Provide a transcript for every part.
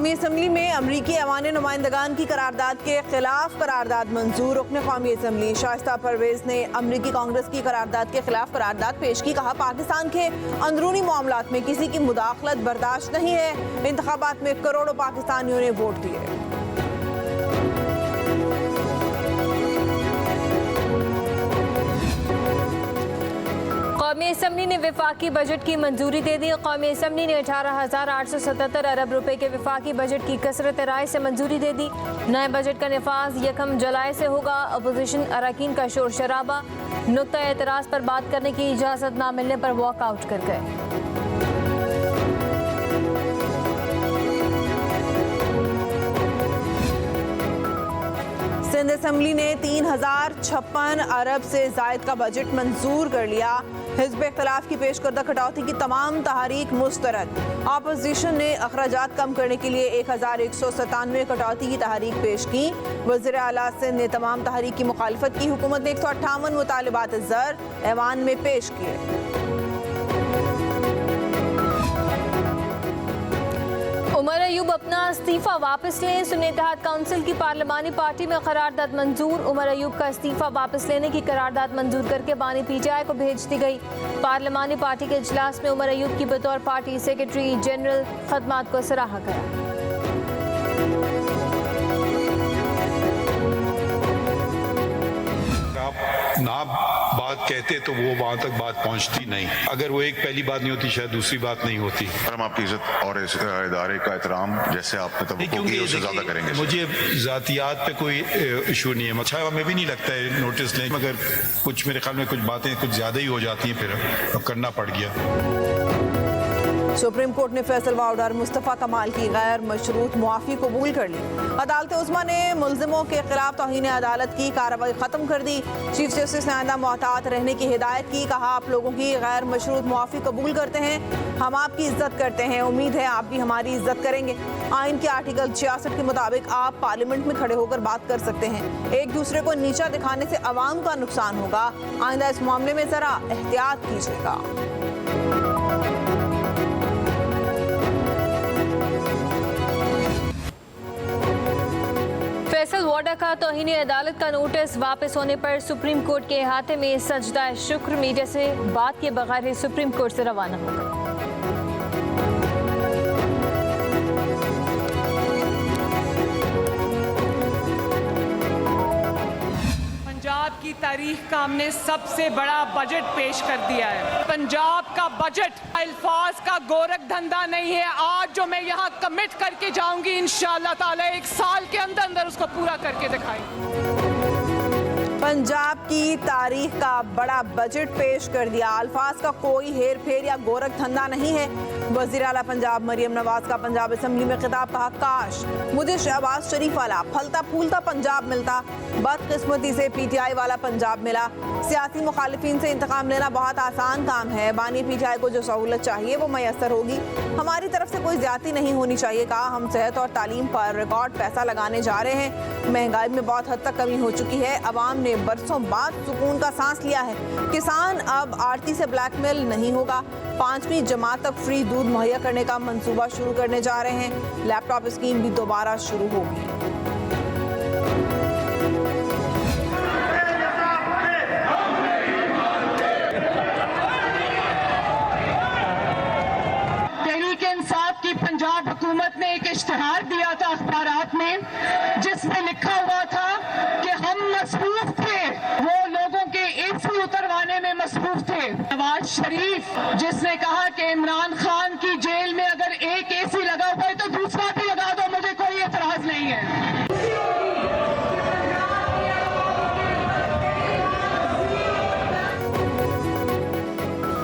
कौमी असम्बली में अमरीकी ऐवान नुमाइंदगान की करारदाद के खिलाफ करारदाद मंजूर। रुकन कौमी असम्बली शाइस्ता परवेज ने अमरीकी कांग्रेस की करारदाद के खिलाफ करारदाद पेश की। कहा, पाकिस्तान के अंदरूनी मामलात में किसी की मुदाखलत बर्दाश्त नहीं है। इंतखाबात में करोड़ों पाकिस्तानियों ने वोट दिए। कौमी असम्बली ने विफाकी बजट की मंजूरी दे दी। कौमी असम्बली ने 18,877 अरब रुपए के विफाकी बजट की कसरत राय से मंजूरी दे दी। नए बजट का नफाज 1 जुलाई से होगा। अपोजिशन अरकान का शोर शराबा, नुक्ता एतराज़ पर बात करने की इजाज़त न मिलने पर वॉकआउट कर गए। सिंध असम्बली ने 3056 अरब से जायद का बजट मंजूर कर लिया। हिज़्ब इख्तिलाफ की पेश करदा कटौती की तमाम तहरीक मुस्तरद। अपोजिशन ने अखराजात कम करने के लिए 1197 कटौती की तहरीक पेश की। वज़ीर आला सिंध ने तमाम तहरीक की मुखालफत की। हुकूमत ने 158 मुतालिबात ज़र ऐवान में पेश किए। उमर अयूब अपना इस्तीफा वापस लें। सुन्नी इत्तेहाद काउंसिल की पार्लिमानी पार्टी में करारदाद मंजूर। उमर अयूब का इस्तीफा वापस लेने की करारदाद मंजूर करके बानी पीटीआई को भेज दी गई। पार्लिमानी पार्टी के इजलास में उमर अयूब की बतौर पार्टी सेक्रेटरी जनरल खदमात को सराहा गया। ना बात कहते तो वो वहाँ तक बात पहुँचती नहीं। अगर वो एक पहली बात नहीं होती शायद दूसरी बात नहीं होती। हम आपकी इज्जत और इस इदारे का एहतराम जैसे आपने तवक्को की उससे ज्यादा करेंगे। मुझे जातियात पे कोई इशू नहीं है। अच्छा हमें भी नहीं लगता है नोटिस लें, मगर कुछ मेरे ख्याल में कुछ बातें कुछ ज्यादा ही हो जाती हैं, फिर अब करना पड़ गया। सुप्रीम कोर्ट ने फैसल वाउडर मुस्तफ़ा कमाल की गैर मशरूत मुआफ़ी कबूल कर ली। अदालत उस्मा ने मुल्जिमों के खिलाफ तौहीन अदालत की कार्रवाई ख़त्म कर दी। चीफ जस्टिस ने आइंदा मोहतात रहने की हिदायत की। कहा, आप लोगों की गैर मशरूत मुआफ़ी कबूल करते हैं, हम आपकी इज्जत करते हैं, उम्मीद है आप भी हमारी इज्जत करेंगे। आइन के आर्टिकल 66 के मुताबिक आप पार्लियामेंट में खड़े होकर बात कर सकते हैं। एक दूसरे को नीचा दिखाने से अवाम का नुकसान होगा। आइंदा इस मामले में ज़रा एहतियात कीजिएगा। फैसल वाडा का तौहीन अदालत का नोटिस वापस होने पर सुप्रीम कोर्ट के अहाते में सजदा शुक्र मीडिया से बात के बगैर ही सुप्रीम कोर्ट से रवाना हो गए। पंजाब की तारीख का हमने सबसे बड़ा बजट पेश कर दिया है। पंजाब का बजट अल्फाज का गोरख धंधा नहीं है। आज जो मैं यहाँ कमिट करके जाऊंगी इंशाअल्लाह ताला 1 साल के अंदर अंदर उसको पूरा करके दिखाएंगे। पंजाब की तारीख का बड़ा बजट पेश कर दिया। अल्फाज का कोई हेर फेर या गोरख धंधा नहीं है। वज़ीर आला पंजाब मरियम नवाज का पंजाब असम्बली में खिताब। कहा, काश मुझे शहबाज शरीफ वाला फलता फूलता पंजाब मिलता, बदकिस्मती से पीटीआई वाला पंजाब मिला। सियासी मुखालिफिन से इंतकाम लेना बहुत आसान काम है। बानी पीटीआई को जो सहूलत चाहिए वो मैसर होगी। हमारी तरफ से कोई ज्यादती नहीं होनी चाहिए। कहा, हम सेहत और तालीम पर रिकॉर्ड पैसा लगाने जा रहे हैं। महंगाई में बहुत हद तक कमी हो चुकी है। अवाम ने बरसों बाद सुकून का सांस लिया है। किसान अब आड़ती से ब्लैकमेल नहीं होगा। 5वीं जमात तक फ्री दूध मुहैया करने का मंसूबा शुरू करने जा रहे हैं। लैपटॉप स्कीम भी दोबारा शुरू होगी। तहरीक इंसाफ की पंजाब हुकूमत ने एक इश्तिहार दिया था अखबारात में, जिसमें लिखा हुआ था कि हम मसरूफ थे, वो लोगों के एसी उतरवाने में मसरूफ थे। नवाज शरीफ जिसने कहा कि इमरान खान की जेल में अगर एक एसी लगा हुआ है तो दूसरा भी लगा दो, मुझे कोई एतराज नहीं है।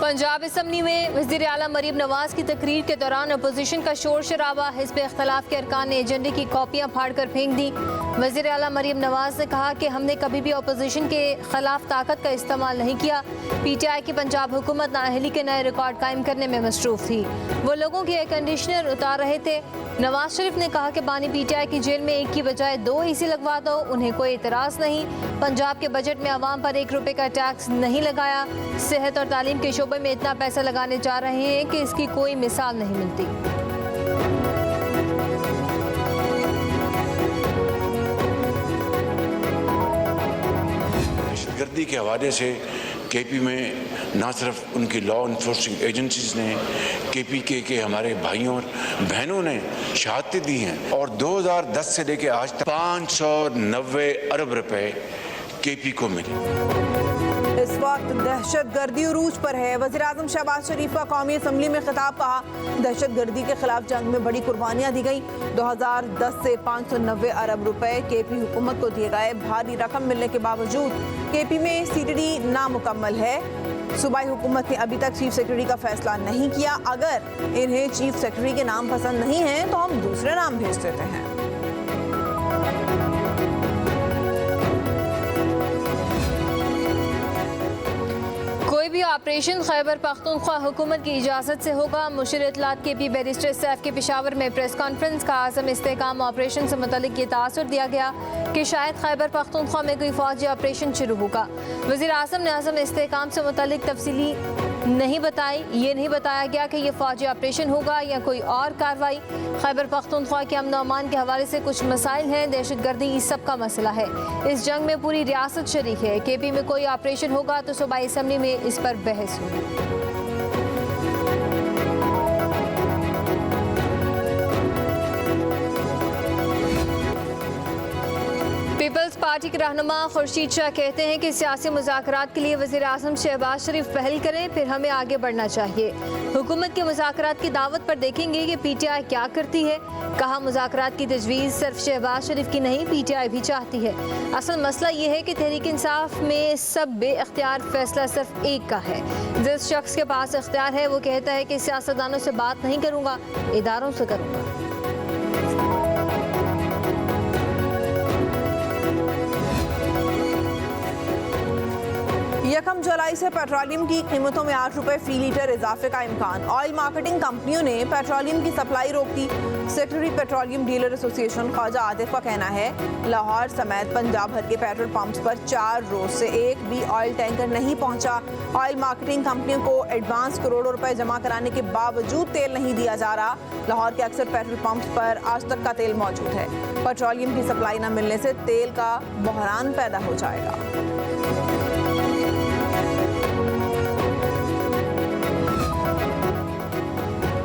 पंजाब असम्बली में वज़ीर आला मरीम नवाज की तकरीर के दौरान अपोजिशन का शोर शराबा। हिज़्ब इख्तिलाफ के अरकान ने एजेंडे की कॉपियाँ फाड़ कर फेंक दी। वज़ीर आला मरीम नवाज ने कहा कि हमने कभी भी अपोजिशन के खिलाफ ताकत का इस्तेमाल नहीं किया। पीटीआई की पंजाब हुकूमत नाअहली के नए रिकॉर्ड कायम करने में मसरूफ थी। वो लोगों के एयर कंडीशनर उतार रहे थे। नवाज शरीफ ने कहा कि बानी पीटीआई की जेल में एक की बजाय 2 एसी लगवा दो, उन्हें कोई एतराज़ नहीं। पंजाब के बजट में आवाम पर 1 रुपये का टैक्स नहीं लगाया। सेहत और तालीम के शोबे में इतना पैसा लगाने जा रहे हैं कि इसकी कोई मिसाल नहीं मिलती। दहशतगर्दी के हवाले से केपी में ना सिर्फ उनकी लॉ इन्फोर्सिंग एजेंसीज ने, केपीके के हमारे भाइयों और बहनों ने शहादतें दी हैं और 2010 से लेकर आज तक 590 अरब रुपए केपी को मिले। इस वक्त दहशतगर्दी उरूज पर है। वज़ीर-ए-आज़म शहबाज शरीफ का कौमी असम्बली में खिताब, कहा दहशतगर्दी के खिलाफ जंग में बड़ी कुर्बानियां दी गई। 2010 से 590 अरब रुपए केपी हुकूमत को दिए गए। भारी रकम मिलने के बावजूद केपी में सीडीडी नामुकम्मल है। सूबाई हुकूमत ने अभी तक चीफ सेक्रेटरी का फैसला नहीं किया। अगर इन्हें चीफ सेक्रेटरी के नाम पसंद नहीं है तो हम दूसरे नाम भेज देते हैं। कोई भी ऑपरेशन खैबर पख्तूनख्वा हुकूमत की इजाज़त से होगा। मुशीर इत्तलात केपी बैरिस्टर सैफ के पेशावर में प्रेस कॉन्फ्रेंस का आज़म इस्तेहकाम ऑपरेशन से मुतल्लिक ये तासुर दिया गया कि शायद खैबर पख्तूनख्वा में कोई फौजी ऑपरेशन शुरू होगा। वज़ीर आज़म ने आज़म इस्तेहकाम से मुतल्लिक तफसीली नहीं बताई। ये नहीं बताया गया कि यह फौजी ऑपरेशन होगा या कोई और कार्रवाई। खैबर पख्तूनख्वा के अमन अमान के हवाले से कुछ मसाइल हैं। दहशतगर्दी इस सब का मसला है। इस जंग में पूरी रियासत शरीक है। केपी में कोई ऑपरेशन होगा तो सूबाई असम्बली में इस पर बहस होगी। पीपल्स पार्टी के रहनुमा खुर्शीद शाह कहते हैं कि सियासी मुज़ाकरात के लिए वज़ीर आज़म शहबाज शरीफ पहल करें, फिर हमें आगे बढ़ना चाहिए। हुकूमत के मुज़ाकरात की दावत पर देखेंगे कि पीटीआई क्या करती है। कहा मुज़ाकरात की तजवीज़ सिर्फ शहबाज शरीफ की नहीं, पीटीआई भी चाहती है। असल मसला ये है कि तहरीक इंसाफ में सब बेअख्तियार फैसला सिर्फ एक का है। जिस शख्स के पास इख्तियार है वो कहता है कि सियासतदानों से बात नहीं करूँगा, इदारों से करूँगा। यकम जुलाई से पेट्रोलियम की कीमतों में 8 रुपए फी लीटर इजाफे का इम्कान। ऑयल मार्केटिंग कंपनियों ने पेट्रोलियम की सप्लाई रोक दी। Secretary petroleum dealer association Khwaja Atif का कहना है लाहौर समेत पंजाब भर के पेट्रोल पंप्स पर 4 रोज से एक भी ऑयल टैंकर नहीं पहुंचा। ऑयल मार्केटिंग कंपनियों को एडवांस करोड़ों रुपए जमा कराने के बावजूद तेल नहीं दिया जा रहा। लाहौर के अक्सर पेट्रोल पंप्स पर आज तक का तेल मौजूद है। पेट्रोलियम की सप्लाई न मिलने से तेल का बहरान पैदा हो जाएगा।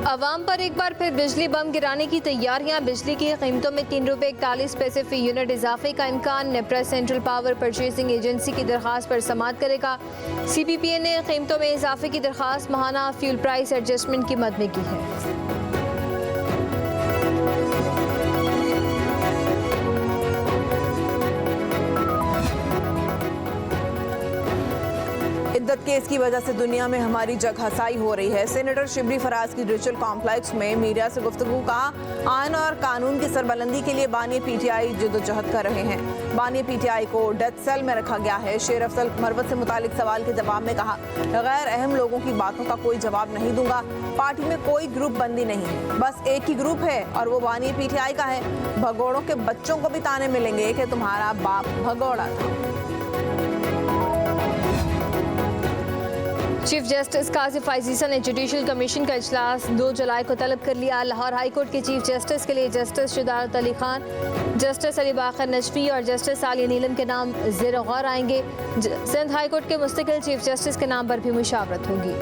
अवाम पर एक बार फिर बिजली बम गिराने की तैयारियां। बिजली की कीमतों में 3 रुपये 41 पैसे फी यूनिट इजाफे का इम्कान। NEPRA central power purchasing agency की दरख्वास्त पर समाअत करेगा। CPPA ने कीमतों में इजाफे की दरख्वास्त माहाना फ्यूल प्राइस एडजस्टमेंट की मद में की है। इद्दत केस की वजह से दुनिया में हमारी जगहसाई हो रही है। सेनेटर शिबली फराज की डिजिटल कॉम्प्लेक्स में मीडिया से गुफ्तगू का आयन और कानून की सरबलंदी के लिए बानी पीटीआई जद्दोजहद कर रहे हैं। बानी पीटीआई को डेथ सेल में रखा गया है। शेर अफजल मरवत से मुतालिक सवाल के जवाब में कहा गैर अहम लोगों की बातों का कोई जवाब नहीं दूंगा। पार्टी में कोई ग्रुप बंदी नहीं है, बस एक ही ग्रुप है और वो बानी पीटीआई का है। भगोड़ों के बच्चों को भी ताने मिलेंगे कि तुम्हारा बाप भगोड़ा था। चीफ जस्टिस काजी फाइजीसा ने जुडिशल कमीशन का इजलास 2 जुलाई को तलब कर लिया। लाहौर हाई कोर्ट के चीफ जस्टिस के लिए जस्टिस शुदारत अली खान, जस्टिस अली बाकर नजफी और जस्टिस आलिया नीलम के नाम ज़ेर गौर आएंगे। सिंध हाई कोर्ट के मुस्तकिल चीफ जस्टिस के नाम पर भी मुशावरत होगी।